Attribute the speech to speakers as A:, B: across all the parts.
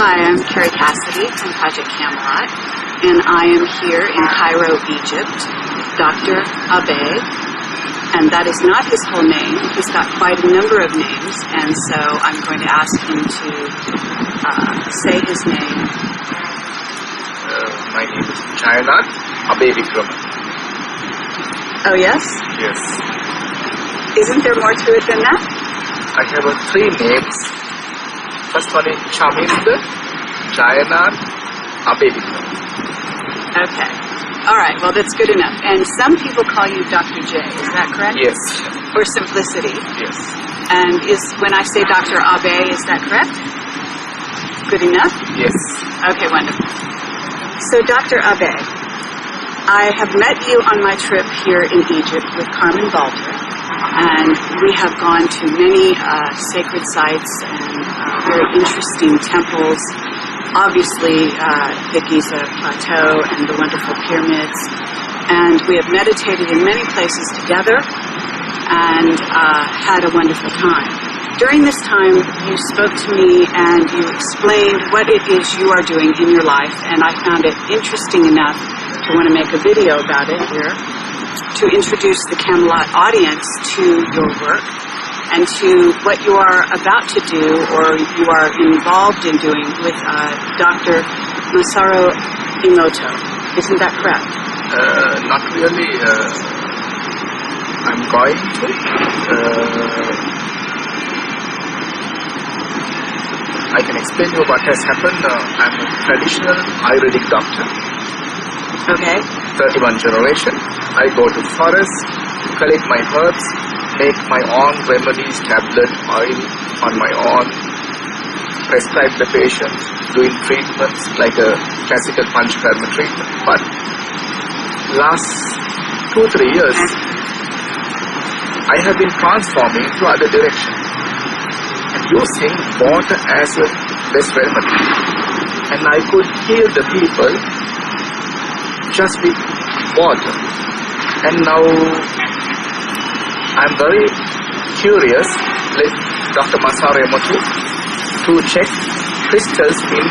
A: Hi, I'm Carrie Cassidy from Project CAMELOT, and I am here in Cairo, Egypt, with Dr. Abey, and that is not his whole name. He's got quite a number of names, and so I'm going to ask him to say his name.
B: My name is Jayanath Abeywickrama.
A: Oh, yes?
B: Yes.
A: Isn't there more to it than that?
B: I have 3 names. First one is Jayanath Abeywickrama.
A: Okay. All right. Well, that's good enough. And some people call you Dr. J. Is that correct?
B: Yes.
A: For simplicity.
B: Yes.
A: And when I say Dr. Abey, is that correct? Good enough?
B: Yes.
A: Okay, wonderful. So, Dr. Abey, I have met you on my trip here in Egypt with Carmen Boulter, and we have gone to many sacred sites and very interesting temples. Obviously, the Giza Plateau and the wonderful pyramids. And we have meditated in many places together and had a wonderful time. During this time, you spoke to me and you explained what it is you are doing in your life, and I found it interesting enough to want to make a video about it here, to introduce the CAMELOT audience to your work and to what you are about to do or you are involved in doing with Dr. Masaru Emoto. Isn't that correct?
B: Not really. I'm going to. I can explain you what has happened. I'm a traditional Ayurvedic doctor.
A: Okay.
B: 31 generation. I go to forest, collect my herbs, make my own remedies, tablet, oil on my own, prescribe the patient, doing treatments like a classical Panchakarma treatment. But last 2-3 years, I have been transforming to other direction and using water as a best remedy. And I could heal the people just with water. And now I'm very curious, like Dr. Masaru Emoto, to check crystals in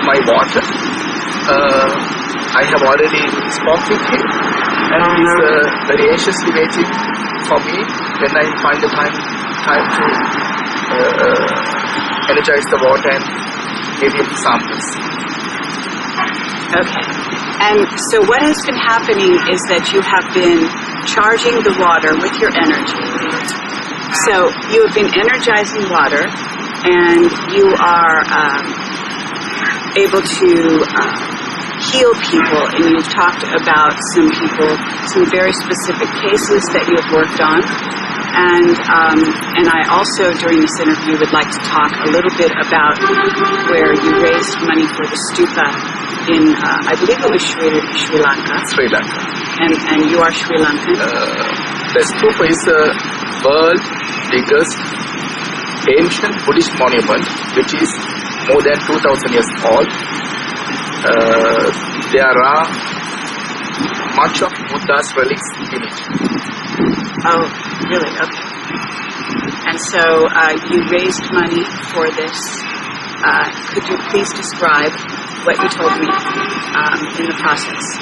B: my water. I have already spoken with him, and he's very anxiously waiting for me when I find the time to energize the water and give him samples.
A: Okay. And so what has been happening is that you have been charging the water with your energy. So you have been energizing water, and you are able to heal people. And you've talked about some people, some very specific cases that you have worked on. And I also, during this interview, would like to talk a little bit about where you raised money for the stupa in, I believe it was Sri Lanka.
B: Sri Lanka.
A: And you are Sri Lankan?
B: The stupa is the world's biggest ancient Buddhist monument, which is more than 2,000 years old. There are much of Buddha's relics in it.
A: Oh, really? Okay. And so you raised money for this. Could you please describe what you told me in the process?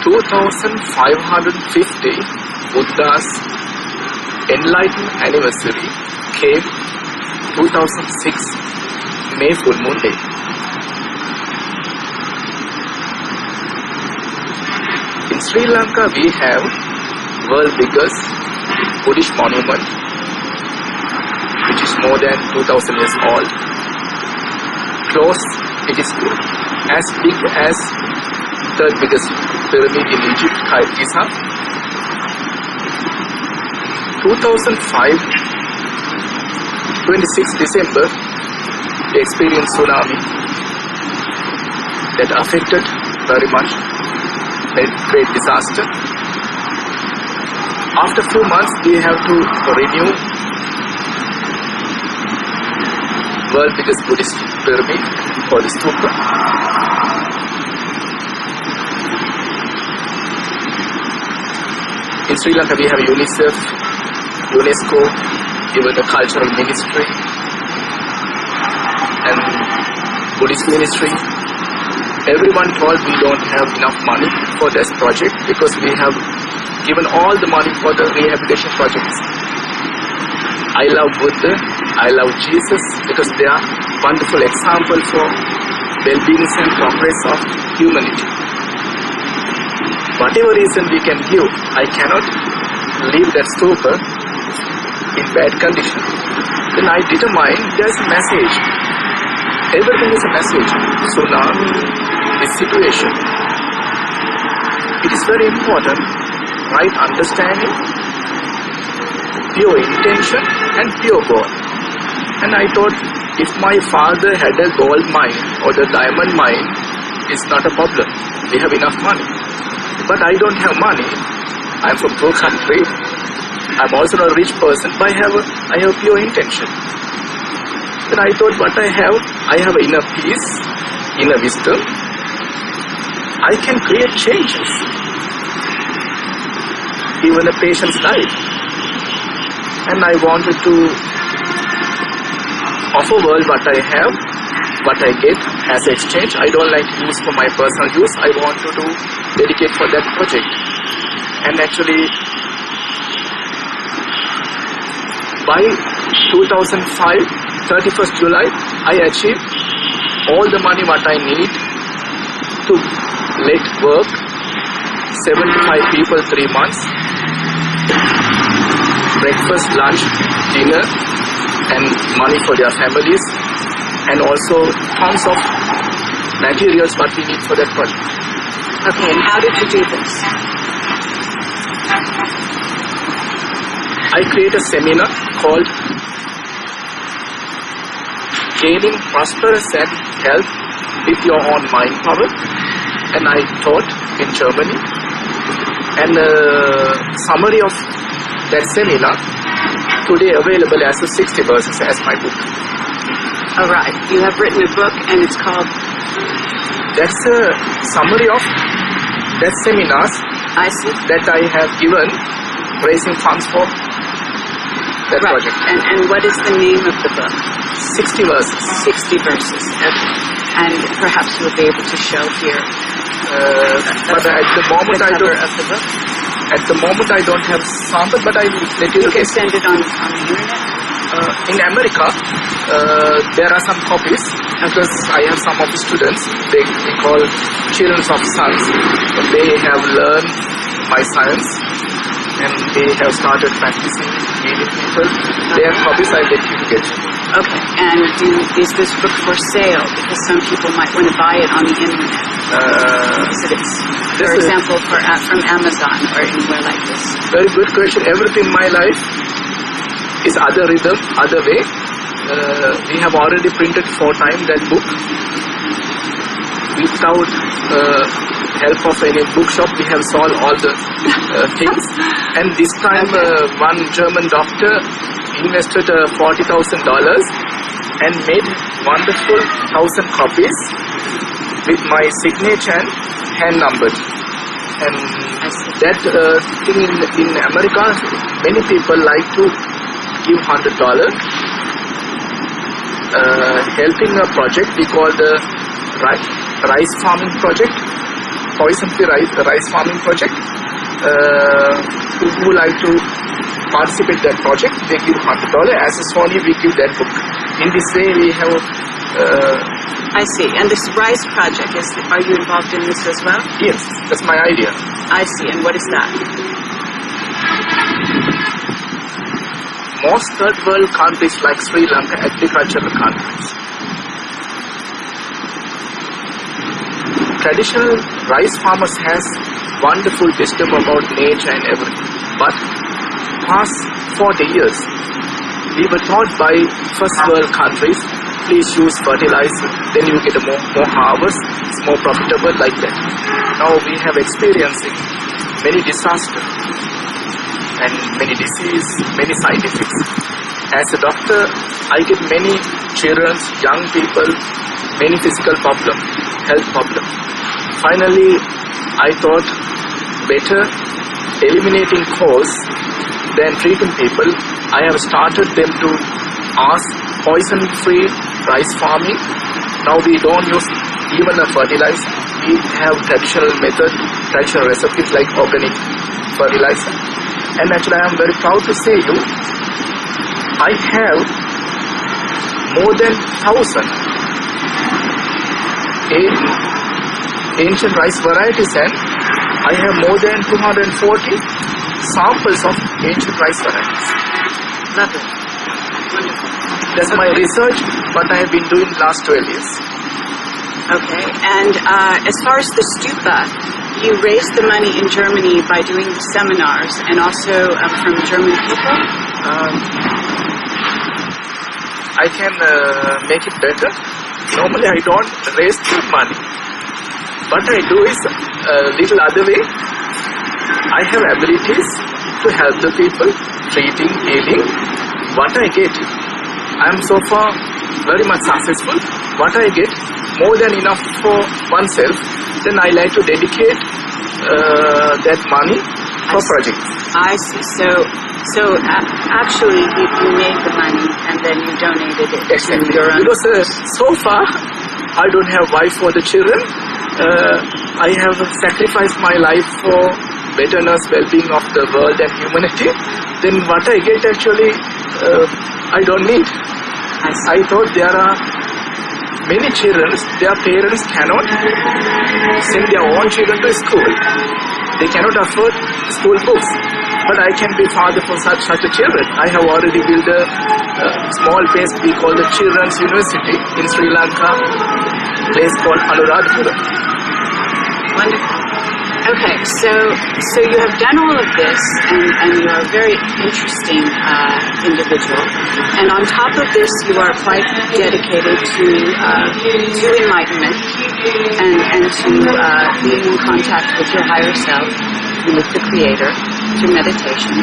B: (2,550) Buddha's enlightenment anniversary came 2006 May full moon day. In Sri Lanka, we have world's biggest Buddhist monument, which is more than 2,000 years old. Close, it is as big as third biggest pyramid in Egypt, Giza. 2005, 26 December, we experienced tsunami that affected very much, a great disaster. After a few months, we have to renew world's biggest Buddhist pyramid called stupa. In Sri Lanka, we have UNICEF, UNESCO, even the cultural ministry and Buddhist ministry. Everyone told we don't have enough money for this project because we have given all the money for the rehabilitation projects. I love Buddha, I love Jesus because they are wonderful example for well-being and progress of humanity. Whatever reason we can give, I cannot leave that stupa in bad condition. Then I determine there's a message. Everything is a message. Tsunami, this situation. It is very important, right understanding, pure intention and pure goal. And I thought if my father had a gold mine or the diamond mine, it's not a problem. We have enough money. But I don't have money. I'm from poor country. I'm also not a rich person, but I have pure intention. Then I thought what I have inner peace, inner wisdom. I can create changes. Even a patient's life. And I wanted to offer world what I have, what I get as exchange. I don't like to use for my personal use. I want to dedicate for that project. And actually, by 2005, 31st July, I achieved all the money what I need to let work 75 people 3 months, breakfast, lunch, dinner, and money for their families, and also tons of materials what we need for that project.
A: Okay, and how did you do this?
B: I created a seminar called Gaining Prosperous and Health with Your Own Mind Power, and I taught in Germany. And a summary of that seminar today available as a 60 verses as my book.
A: Alright, you have written a book and it's called?
B: That's a summary of that seminars
A: I see.
B: that I have given raising funds for that project.
A: And what is the name of the book?
B: 60 verses.
A: 60 verses. Okay. And perhaps you'll be able to show here.
B: But at the moment
A: the
B: I
A: cover
B: don't.
A: Of the book.
B: At the moment I don't have sample, but I will let you.
A: You can send it on the internet.
B: In America, there are some copies because I have some of the students. They call children of sons. They have learned my science and they have started practicing meeting people. Their copies I let you get.
A: Okay, and is this book for sale? Because some people might want to buy it on the internet. For example, from Amazon or anywhere like this.
B: Very good question. Everything in my life is other rhythm, other way. We have already printed 4 times that book. Without help of any bookshop, we have solved all the things. And this time, one German doctor invested $40,000 and made wonderful 1,000 copies with my signature and hand numbered. And that thing in America, many people like to give $100, helping a project we call the rice farming project, poison-free rice farming project. Who like to participate that project, they give $100. As a Sony, we give that book. In this way, we have.
A: I see. And this rice project, are you involved in this as well?
B: Yes, that's my idea.
A: I see. And what is that?
B: Most third world countries like Sri Lanka, agricultural countries, traditional rice farmers has wonderful wisdom about nature and everything. But past 40 years, we were taught by first world countries, please use fertilizer, then you get a more harvest, it's more profitable like that. Now we have experiencing many disasters and many disease, many side effects. As a doctor, I get many children, young people, many physical problems, health problems. Finally, I thought better eliminating cause than treating people, I have started them to ask poison-free rice farming. Now we don't use even a fertilizer. We have traditional method, traditional recipes like organic fertilizer. And actually I am very proud to say you, I have more than 1,000 ancient rice varieties, and I have more than 240 samples of ancient rice varieties.
A: Lovely. Wonderful.
B: That's my research, what I have been doing last 12 years.
A: Okay, and as far as the stupa, you raised the money in Germany by doing the seminars and also from German people?
B: I can make it better. Normally I don't raise the money. What I do is a little other way. I have abilities to help the people, treating, healing. What I get, I am so far very much successful. What I get, more than enough for oneself, then I like to dedicate that money for projects.
A: I see. So actually you made the money and then you donated it
B: Exactly.
A: to your own.
B: Because so far I don't have wife for the children. I have sacrificed my life for betterness, well-being of the world and humanity. Then what I get actually I don't need. I thought there are many children, their parents cannot send their own children to school. They cannot afford school books. But I can be father for such a children. I have already built a small place we call the Children's University in Sri Lanka, place called Anuradhapura.
A: Wonderful. Okay, so you have done all of this, and you are a very interesting individual. And on top of this, you are quite dedicated to enlightenment and to being in contact with your higher self, with the Creator, through meditation.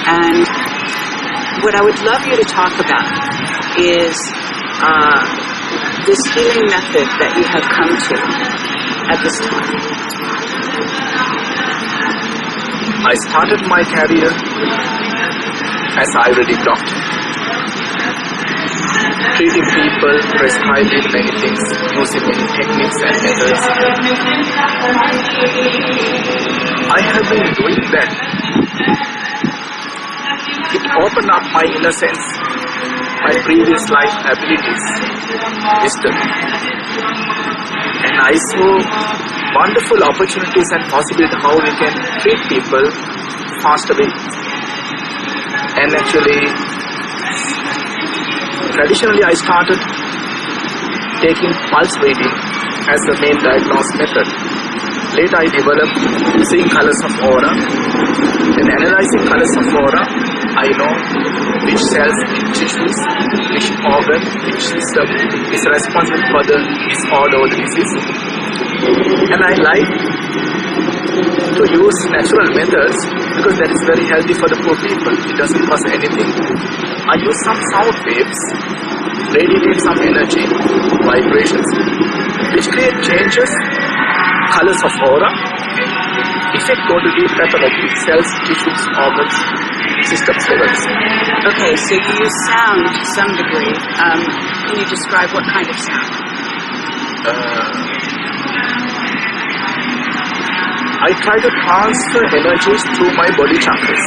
A: And what I would love you to talk about is this healing method that you have come to at this time.
B: I started my career as an Ayurvedic doctor, treating people, prescribing many things, using many techniques and methods. I have been doing that. It opened up my innocence, my previous life abilities, wisdom. And I saw wonderful opportunities and possibilities how we can treat people fast away. And actually, traditionally I started taking pulse reading as the main diagnostic method. Later I developed seeing colors of aura. In analyzing colors of aura, I know which cells, which tissues, which organ, which system is responsible for the disorder or the disease. And I like to use natural methods because that is very healthy for the poor people. It doesn't cost anything. I use some sound waves, radiate some energy, vibrations, which create changes, colors of aura, effect go to deep pathology, cells, tissues, organs, systems levels.
A: Okay, so you use sound to some degree. Can you describe what kind of sound?
B: I try to transfer energies through my body chakras.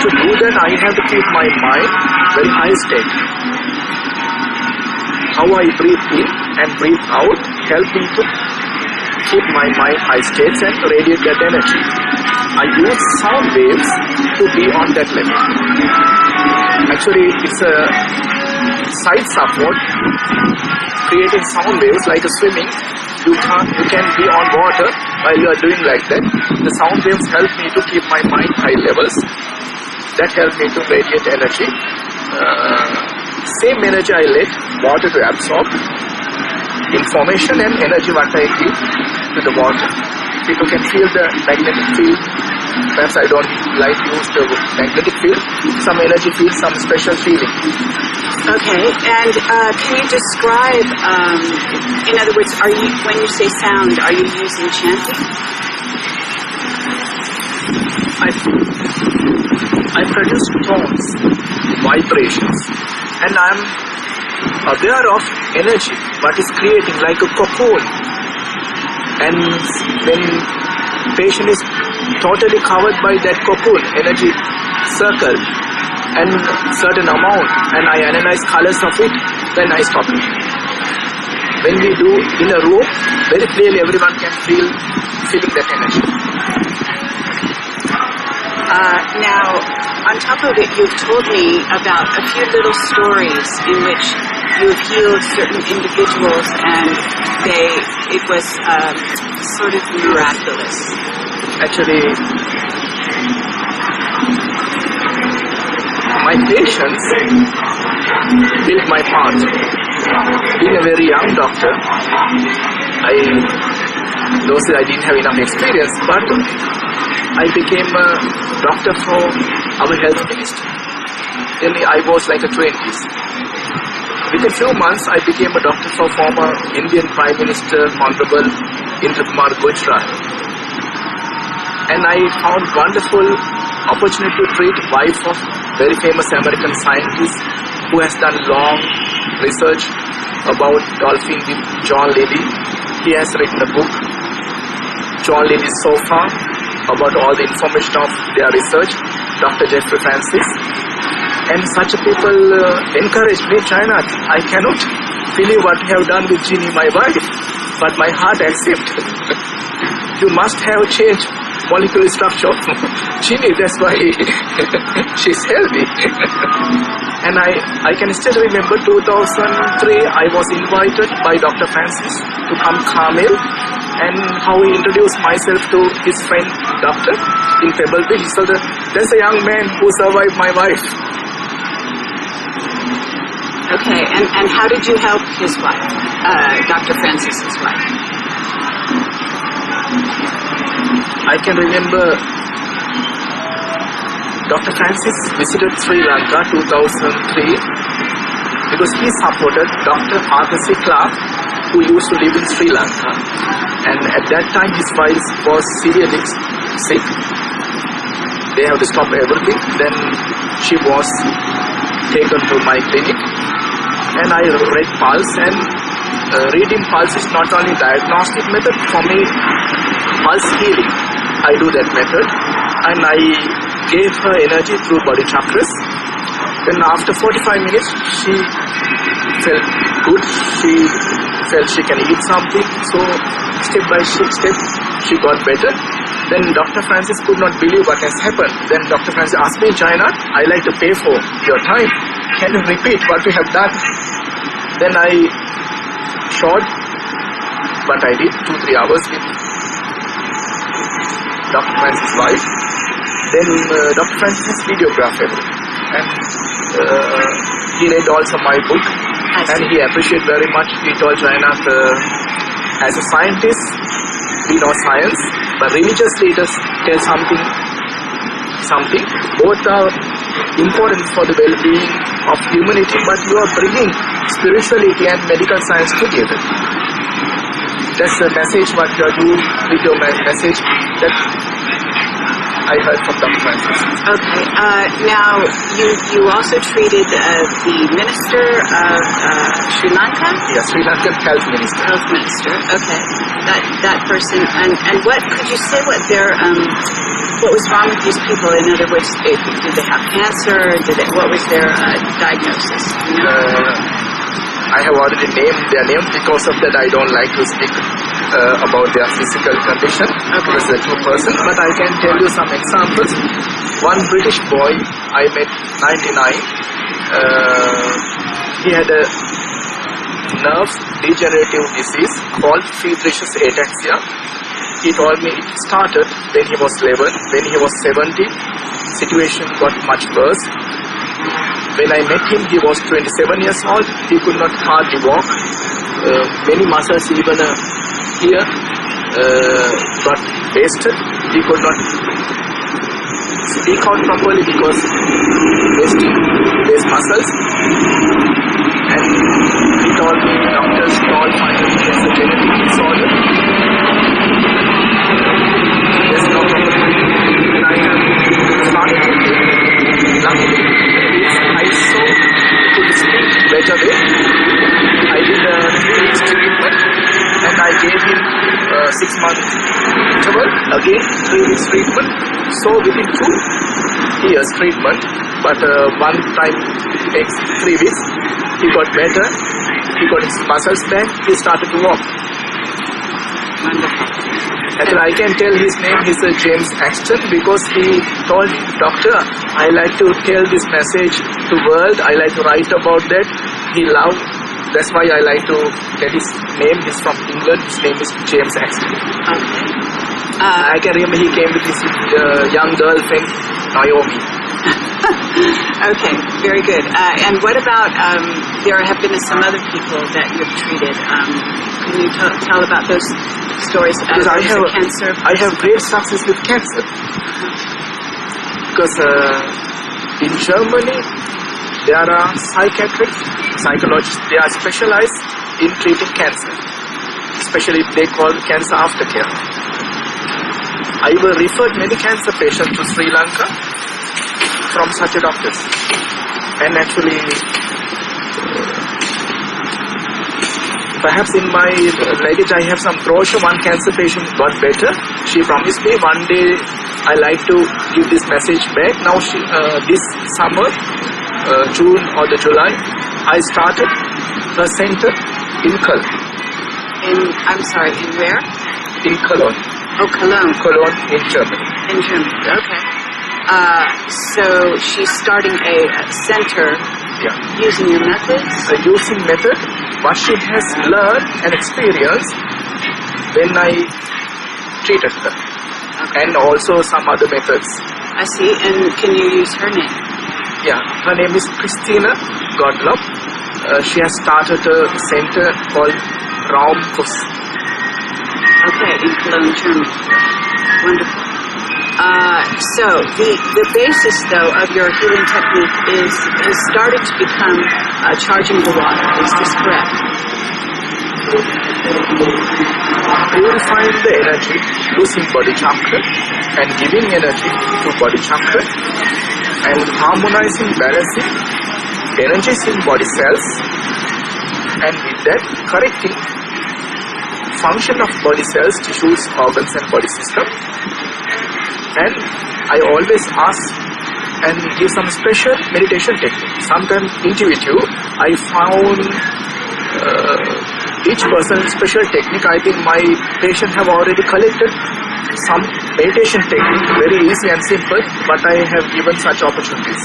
B: To do that, I have to keep my mind very high state. How I breathe in and breathe out help me to keep my mind high states and radiate that energy. I use sound waves to be on that level. Actually, it's a side support, creating sound waves like a swimming. You can be on water while you are doing like that. The sound waves help me to keep my mind high levels. That helps me to radiate energy. Same energy I let water to absorb. Information and energy what I give to the water. People can feel the magnetic field. Perhaps I don't like to use the magnetic field. Some energy feels some special feeling.
A: Okay, and can you describe, in other words, when you say sound, are you using chanting?
B: produce tones, vibrations, and I am aware of energy, what is creating like a cocoon. And when patient is totally covered by that cocoon, energy circle, and certain amount, and I analyze colors of it, then I stop it. When we do in a room, very clearly everyone can feeling that energy.
A: Now, on top of it, you've told me about a few little stories in which you've healed certain individuals, and it was sort of miraculous.
B: Actually, my patients built my path. Being a very young doctor, I didn't have enough experience, but I became a doctor for our health minister. Then I was like a 20s. Within a few months, I became a doctor for former Indian Prime Minister, Honorable Indra Gujral. And I found wonderful opportunity to treat wife of very famous American scientist who has done long research about dolphin with John Lilly. He has written a book, John Lilly's Sofa, about all the information of their research, Dr. Jeffrey Francis. And such people encouraged me, Jayanath, I cannot believe what you have done with Ginny, my wife, but my heart accepts. You must have changed molecular structure of Ginny, that's why she's healthy. And I can still remember 2003, I was invited by Dr. Francis to come Carmel, and how he introduced myself to his friend doctor in Pebble Beach. He said, there's a young man who survived my wife.
A: Okay, and how did you help his wife, Dr. Francis's wife?
B: I can remember Dr. Francis visited Sri Lanka 2003 because he supported Dr. Arthur Clarke, who used to live in Sri Lanka. And at that time his wife was seriously sick. They have to stop everything. Then she was taken to my clinic, and I read pulse, and reading pulse is not only diagnostic method, for me pulse healing. I do that method, and I gave her energy through body chakras. Then after 45 minutes she felt good, she felt she can eat something, so step by step she got better. Then Dr. Francis could not believe what has happened. Then Dr. Francis asked me, Jayanath, I like to pay for your time. Can you repeat what we have done? Then I showed what I did, 2-3 hours with Dr. Francis' wife. Then Dr. Francis has videographed everything. And he read also my book. And he appreciated very much. He told Jayanath, as a scientist, we know science, but religious leaders tell something. Both are important for the well-being of humanity, but you are bringing spirituality and medical science together. That's the message what you are doing with your message that I heard from Dr. Francis.
A: Okay. Now, you also treated the minister of Sri Lanka?
B: Yes, Sri Lankan health minister.
A: Health minister. Okay. That person. And what could you say? What was wrong with these people? In other words, did they have cancer? What was their diagnosis?
B: I have already named their name. Because of that, I don't like to speak about their physical condition, because they're two persons, but I can tell you some examples. One British boy I met, 99, he had a nerve degenerative disease called Friedreich's ataxia. He told me it started when he was 11, when he was 70, situation got much worse. When I met him, he was 27 years old, he could not hardly walk, many muscles even here got wasted. He could not speak out properly because wasting his muscles. And he told me, doctors called finally he has a genetic disorder. There's no problem. And I have started with him. months treatment. So within 2 years treatment, but one time takes 3 weeks, he got better, he got his muscles back, he started to walk.
A: Wonderful.
B: Actually, I can tell his name, he's James Axton, because he told, doctor, I like to tell this message to world, I like to write about that. He loved, that's why I like to tell his name. He's from England, his name is James Axton.
A: Okay.
B: I can remember he came with his young girlfriend, Naomi.
A: Okay, very good. And what about, there have been some other people that you've treated. Can you tell about those stories?
B: Because
A: Cancer?
B: I have great success with cancer. Because in Germany, there are psychologists, they are specialized in treating cancer. Especially they call cancer aftercare. I will refer many cancer patients to Sri Lanka from such doctors. And actually, perhaps in my luggage I have some brochure. One cancer patient got better. She promised me one day I like to give this message back. Now this summer, June or the July, I started a center in Cologne.
A: In where?
B: In Cologne.
A: Oh, Cologne.
B: Cologne in Germany.
A: In Germany, okay. So she's starting a center using your methods?
B: Using method, what she has learned and experienced when I treated her. Okay. And also some other methods.
A: I see. And can you use her name?
B: Yeah, her name is Christina Godlop. She has started a center called Raumkuss.
A: Okay, in Cologne, Germany. Wonderful. So the basis, though, of your healing technique is started to become charging the water. Is this correct?
B: Purifying the energy using body chakra and giving energy to body chakra and harmonizing, balancing energies in body cells, and with that correcting function of body cells, tissues, organs and body system. And I always ask and give some special meditation technique. Sometimes intuitive. I found each person's special technique. I think my patient have already collected some meditation technique, very easy and simple, but I have given such opportunities.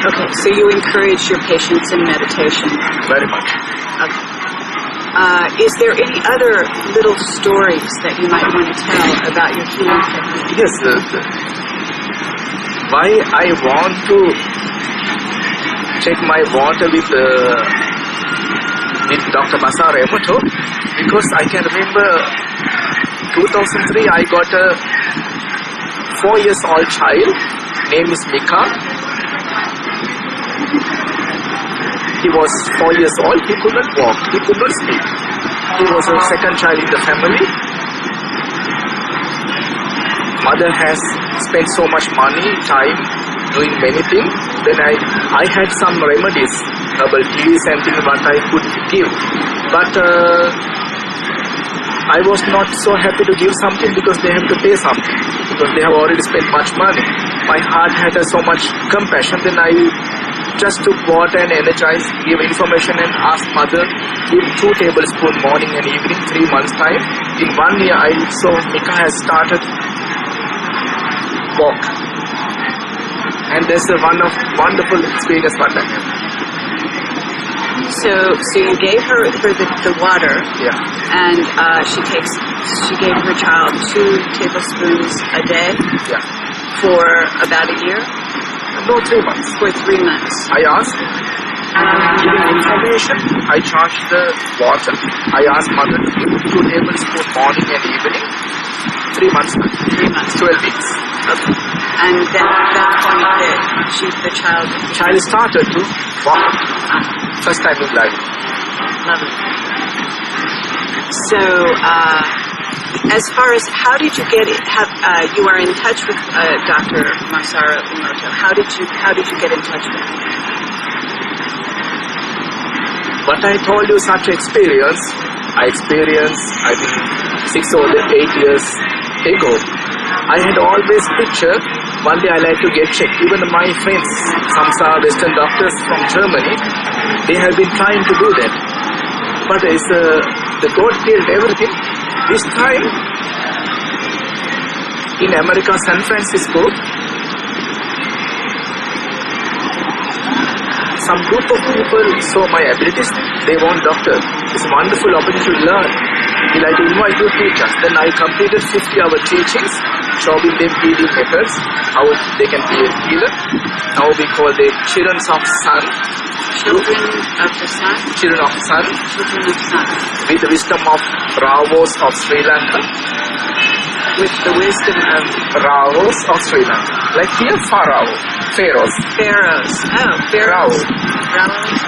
A: Okay, so you encourage your patients in meditation?
B: Very much.
A: Okay. Is there any other little stories that you might want to tell about your healing technique?
B: Yes. Why I want to check my water with Dr. Masaru Emoto, because I can remember 2003 I got a 4-year-old child, name is Mika. He was 4 years old, he could not walk, he could not speak. He was a second child in the family. Mother has spent so much money, time, doing many things. Then I had some remedies, herbal teas and things what I could give. But I was not so happy to give something because they have to pay something, because they have already spent much money. My heart had so much compassion. Then I just took water and energized, gave information and asked mother, give 2 tablespoons morning and evening, 3 months time. In 1 year I saw Mika has started walk. And that's a wonderful experience what I have.
A: So you gave her the water, and she gave her child 2 tablespoons a day for about a year?
B: No, 3 months.
A: For 3 months.
B: I asked, giving information, I charged the water. I asked mother to give 2 tablespoons morning and evening, 3 months.
A: 3 months.
B: 12 weeks.
A: Okay. And then at that point, the child
B: started to walk. First time in life.
A: Lovely. So, as far as how did you get it? You are in touch with Dr. Masaru Emoto. How did you get in touch with him?
B: But I told you such experience. I experienced, I think, 6 or 8 years ago, I had always pictured one day I like to get checked. Even my friends, some Western doctors from Germany, they have been trying to do that. But it's the God cleared everything. This time, in America, San Francisco, some group of people saw my abilities. They want doctor. It's a wonderful opportunity to learn. We like to invite you to teach us. Then I completed 50-hour teachings, showing them healing methods, how they can be a healer. Now we call them children of sun.
A: Children of the sun?
B: Children of sun.
A: Children of sun.
B: With the wisdom of Ravos of Sri Lanka.
A: With the wisdom of
B: Ravos of Sri Lanka. Like here, Pharaohs.
A: Pharaohs. Oh, Pharaohs.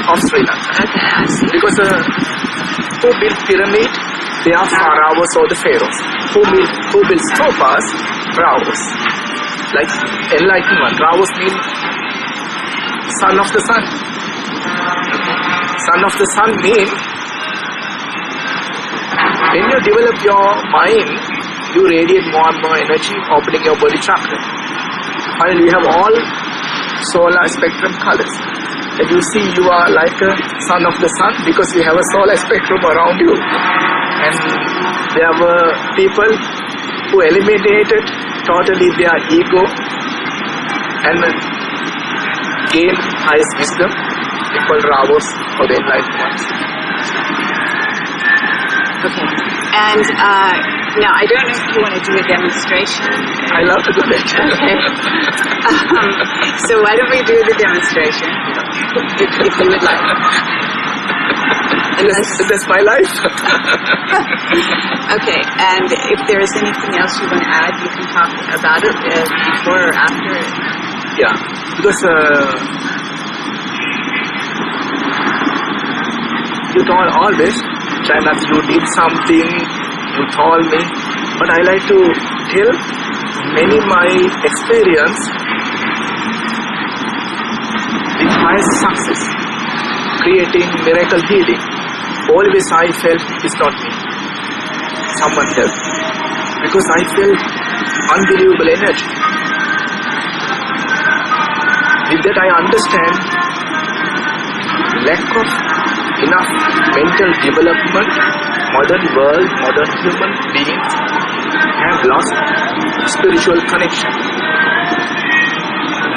B: Of Sri Lanka.
A: Okay, I see.
B: Because who built pyramid? They are Pharaohs or the Pharaohs. Who built stupas? Ravos. Like enlightened one. Ravos mean son of the sun. Son of the sun mean when you develop your mind, you radiate more and more energy, opening your body chakra. While you have all solar spectrum colors. And you see you are like a son of the sun because you have a solar spectrum around you. And there were people who eliminated totally their ego and gained highest wisdom, equal Ravos or the enlightened ones.
A: Okay. And now, I don't know if you want to do a demonstration.
B: I love to do that.
A: Okay. So why don't we do the demonstration, if you would like.
B: That's my life.
A: Okay, and if there is anything else you want to add, you can talk about it before or after.
B: Yeah, because you told always, Jayanath, you did something, you told me, but I like to tell many my experience with highest success, creating miracle healing. Always I felt it's not me, someone else, because I felt unbelievable energy. With that I understand lack of enough mental development. Modern world, modern human beings have lost spiritual connection.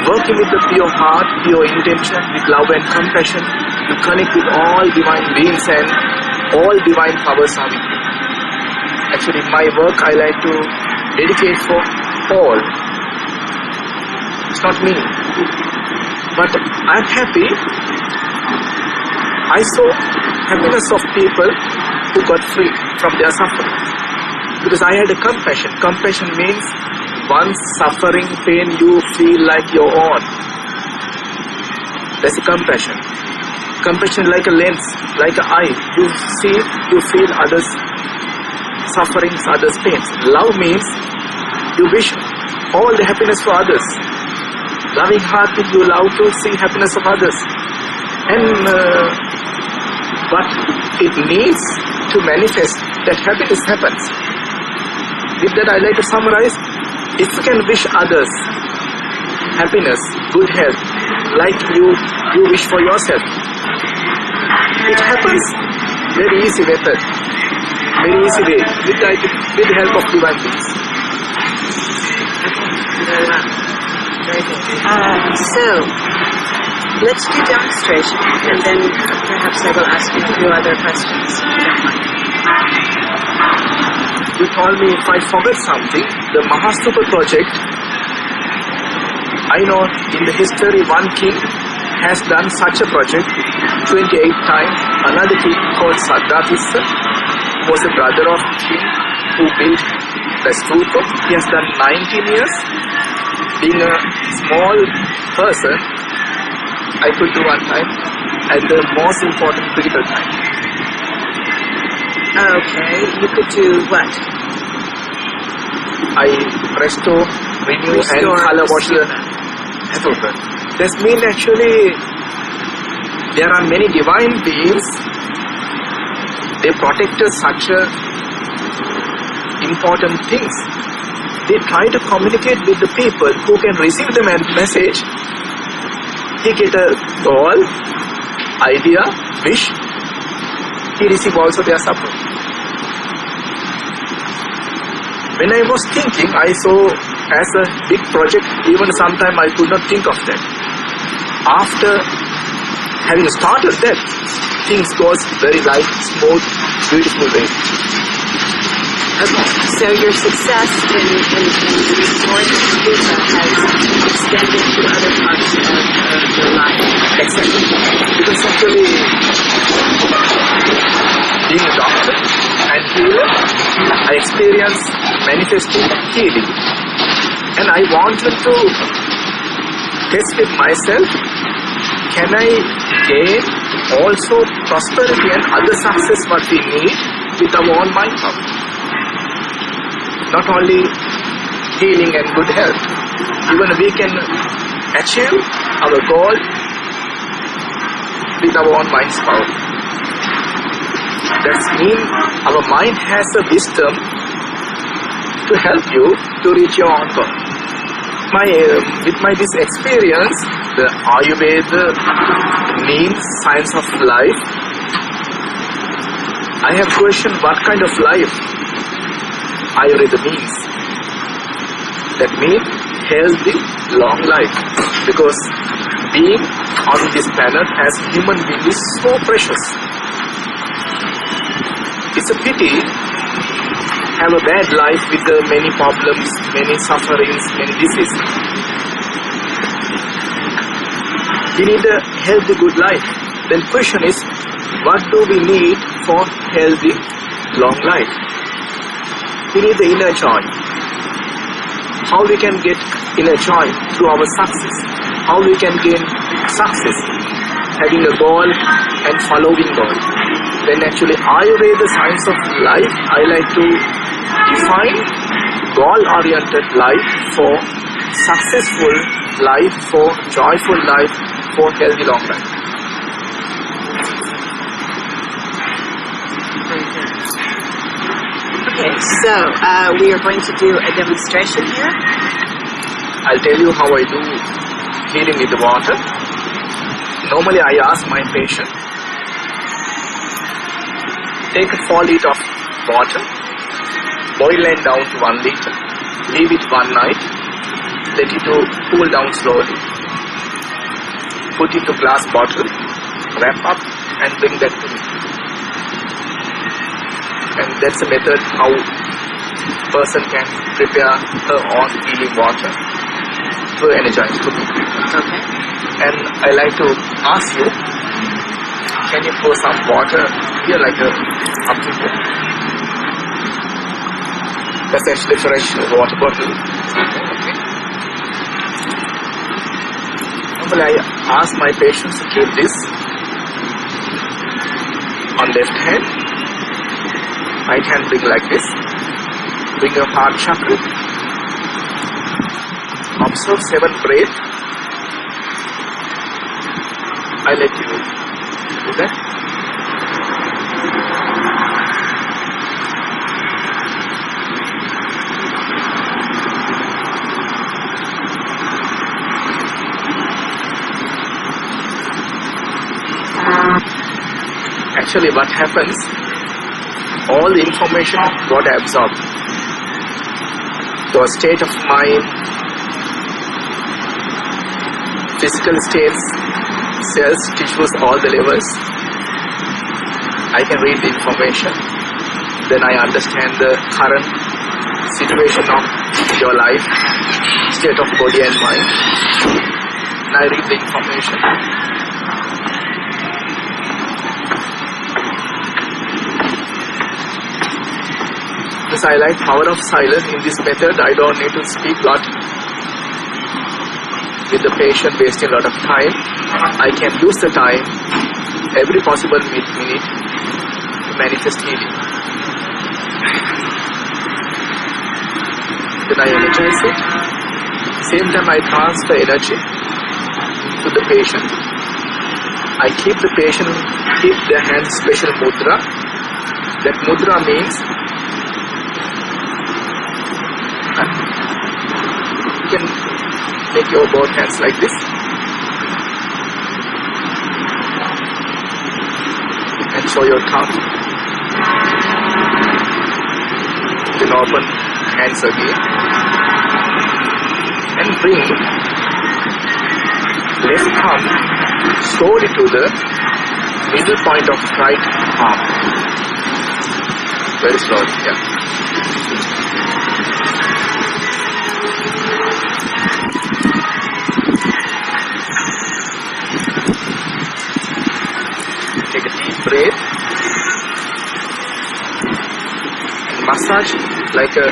B: Working with the pure heart, pure intention, with love and compassion, you connect with all divine beings and all divine powers are with you. Actually, my work I like to dedicate for all. It's not me. But I'm happy. I saw happiness of people who got free from their suffering. Because I had a compassion. Compassion means one suffering pain you feel like your own. That's a compassion. Compassion like a lens, like an eye. You see, you feel others' sufferings, others' pains. Love means you wish all the happiness for others. Loving heart means you love to see happiness of others. And but it needs to manifest that happiness happens. With that I like to summarize, if you can wish others happiness, good health, like you wish for yourself, it happens. Very easy method, very easy way, with the help of divine beings.
A: Very good. So, let's do demonstration, and then perhaps I will ask you a few other questions, if you don't mind.
B: You told me if I forget something, the Mahastupa project, I know in the history one king has done such a project 28 times. Another king called Saddhatissa was a brother of the king who built the stupa. He has done 19 years. Being a small person, I could do one time at the most important critical time.
A: Okay, you could do what?
B: I restore, renew and color wash the stupa. This means actually there are many divine beings. They protect such important things. they try to communicate with the people who can receive the message. He get a goal, idea, wish. He receive also their support. When I was thinking, I saw as a big project, even sometime I could not think of that. After having started that, things goes very light, smooth, beautiful way.
A: Okay, so your success in restoring Buddha has extended to other parts of your life.
B: Exactly. Because actually, being a doctor and healer, I experienced manifesting healing. And I wanted to test with myself, can I gain also prosperity and other success what we need with our own mind power? Not only healing and good health, even we can achieve our goal with our own mind's power. That means our mind has a wisdom to help you to reach your own goal. With this experience, the Ayurveda means science of life, I have questioned what kind of life Ayurveda means. That means healthy, long life. Because being on this planet as human being is so precious. It's a pity have a bad life with many problems, many sufferings, many diseases. We need a healthy, good life. Then question is, what do we need for healthy, long life? We need the inner joy. How we can get inner joy through our success? How we can gain success? Having a goal and following goal. Then actually Ayurveda science of life, I like to define goal-oriented life for successful life, for joyful life, for healthy long life.
A: Okay, so we are going to do a demonstration here.
B: I'll tell you how I do healing with the water. Normally I ask my patient, take a 4 liter of water, boil it down to 1 liter, leave it 1 night, let it cool down slowly, put it to glass bottle, wrap up and bring that to me. And that's a method how person can prepare her own healing water to energize to me.
A: Okay.
B: And I like to ask you, can you pour some water here like up to here? That's actually fresh water bottle. Okay. Normally I ask my patients to keep this on left hand. Right hand bring like this. Bring your heart chakra. Observe 7 breaths. I let you do that. Actually what happens, all the information got absorbed. Your state of mind, physical states, cells, tissues, all the levels. I can read the information. Then I understand the current situation of your life, state of body and mind. And I read the information. Because I like power of silence. In this method, I don't need to speak a lot with the patient, wasting a lot of time. I can use the time, every possible minute, to manifest healing. Then I energize it. Same time I transfer energy to the patient. I keep the patient, keep their hands special mudra. That mudra means Take your both hands like this. And show your tongue. Then open hands again. And bring left thumb slowly to the middle point of right arm. Very slowly, yeah. Take a deep breath and massage like a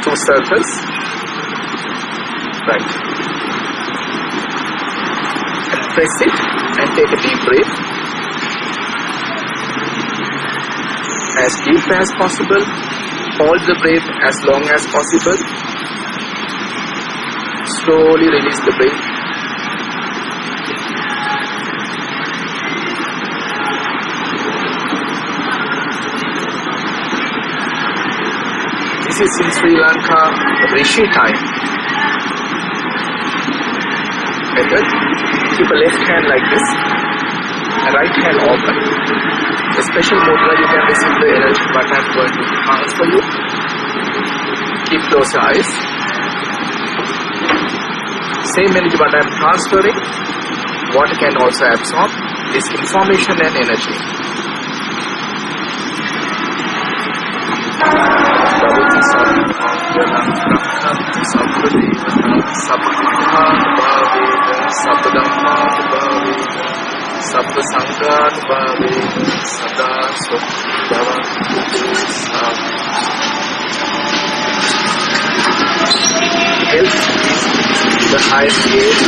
B: 2 circles. Right. And press it and take a deep breath. As deep as possible. Hold the breath as long as possible. Slowly release the breath. This is in Sri Lanka Rishi time. Method. Keep a left hand like this, and right hand open. A special mudra you can receive the energy what I am going to transfer you. Keep close your eyes. Same energy what I am transferring, water can also absorb this information and energy. Sabda Sanganubhave Sada Sotbhava Health is the highest gate.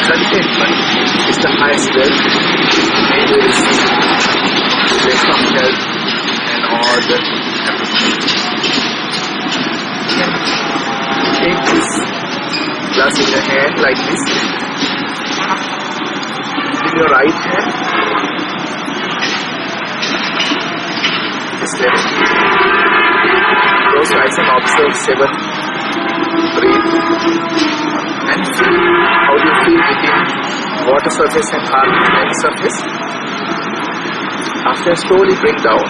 B: Contentment is the highest wealth. May we receive best of health and all the happiness. Take this glass in your hand like this. Your right hand, this left. Close your eyes and observe 7. Breathe and feel how you feel within water surface and land surface. After slowly bring down,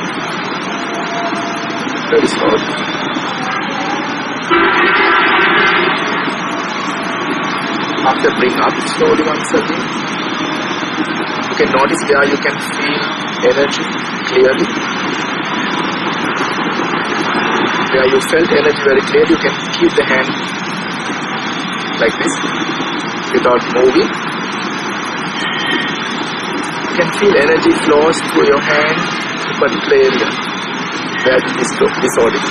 B: very slowly. After bring up slowly once again. You can notice where you can feel energy clearly. Where you felt energy very clearly, you can keep the hand like this without moving. You can feel energy flows through your hand to a particular area where it is disordered.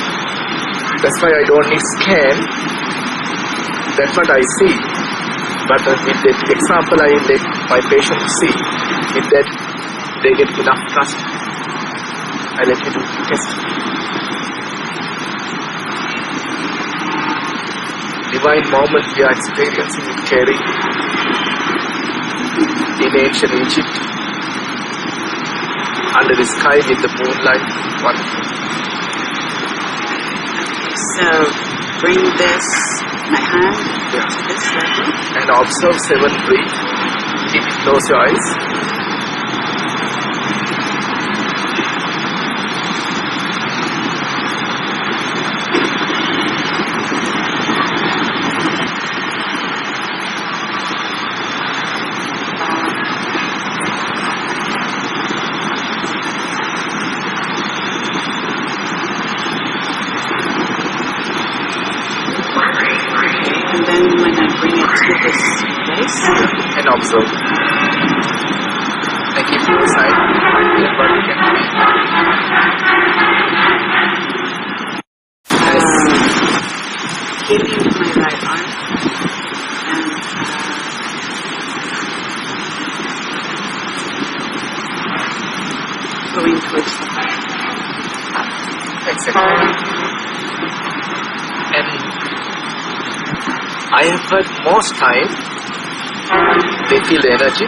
B: That's why I don't need scan. That's what I see. But with the example I let my patient see, with that they get enough trust. I let you do the test. Divine moment we are experiencing with Kerry in ancient Egypt, under the sky with the moonlight. Wonderful.
A: So bring this, my hand, to this level.
B: And observe 7 breathe. Keep it, close your eyes. And observe. And keep it aside. Feel what you can feel.
A: As giving my right arm and going towards the heart.
B: Exactly. And I have heard most time they feel the energy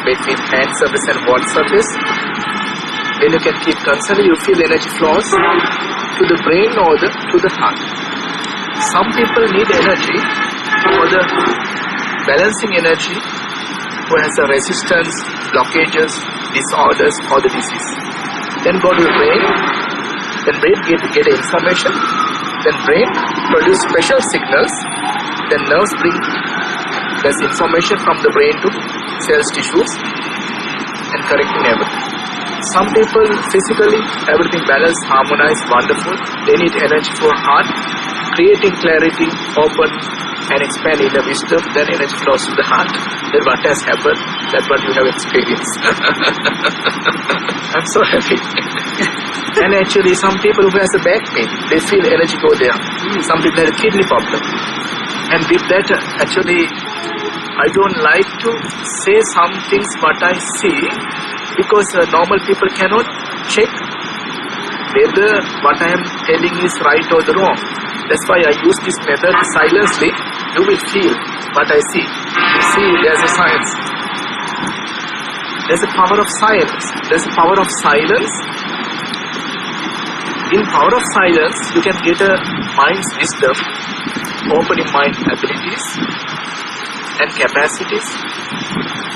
B: between hand surface and water surface. When you can keep concerned, you feel energy flows to the brain or to the heart. Some people need energy for the balancing energy who has a resistance, blockages, disorders or the disease. Then go to the brain, then brain get information, then brain produce special signals, then nerves bring this information from the brain to cells, tissues and correcting everything. Some people physically, everything balanced, harmonized, wonderful. They need energy for heart, creating clarity, open and expand inner wisdom, then energy flows to the heart. Then what has happened, that's what you have experienced. I'm so happy. And actually some people who has a back pain, they feel energy go there. Some people have a kidney problem. And with that, actually, I don't like to say some things what I see, because normal people cannot check whether what I am telling is right or the wrong. That's why I use this method silently. You will feel what I see. You see, there's a science. There's a power of silence. There's a power of silence. In power of silence, you can get a mind's wisdom, opening mind abilities and capacities,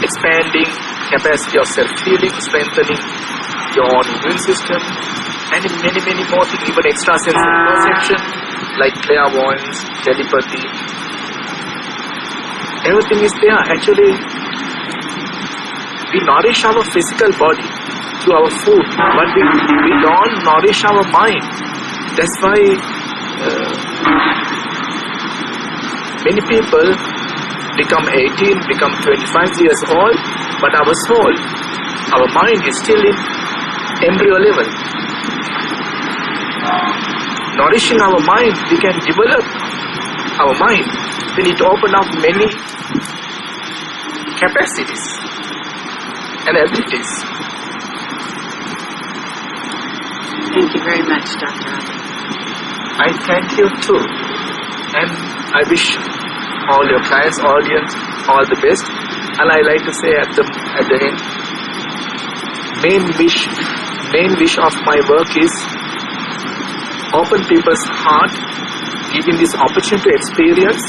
B: expanding capacity of self-healing, strengthening your own immune system, and many, many more things, even extrasensory perception, like clairvoyance, telepathy. Everything is there. Actually, we nourish our physical body through our food, but we don't nourish our mind. That's why many people become 18, become 25 years old, but our soul, our mind is still in embryo level. Nourishing our mind, we can develop our mind. We need to open up many capacities and abilities.
A: Thank you very much, Dr. Abey.
B: I thank you too. And I wish all your clients, audience, all the best. And I like to say at the end, main wish of my work is open people's heart, giving this opportunity to experience,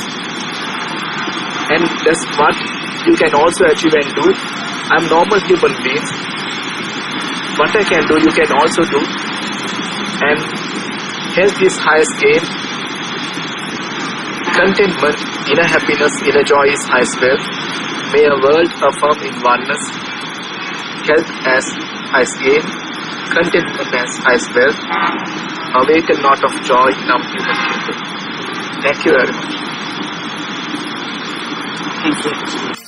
B: and that's what you can also achieve and do. I'm normal human being. What I can do, you can also do, and health is highest gain. Contentment, inner happiness, inner joy is highest wealth. May a world affirm in oneness. Health as highest gain, contentment as highest wealth. Awaken not of joy in our human people. Thank you very much.
A: Thank you.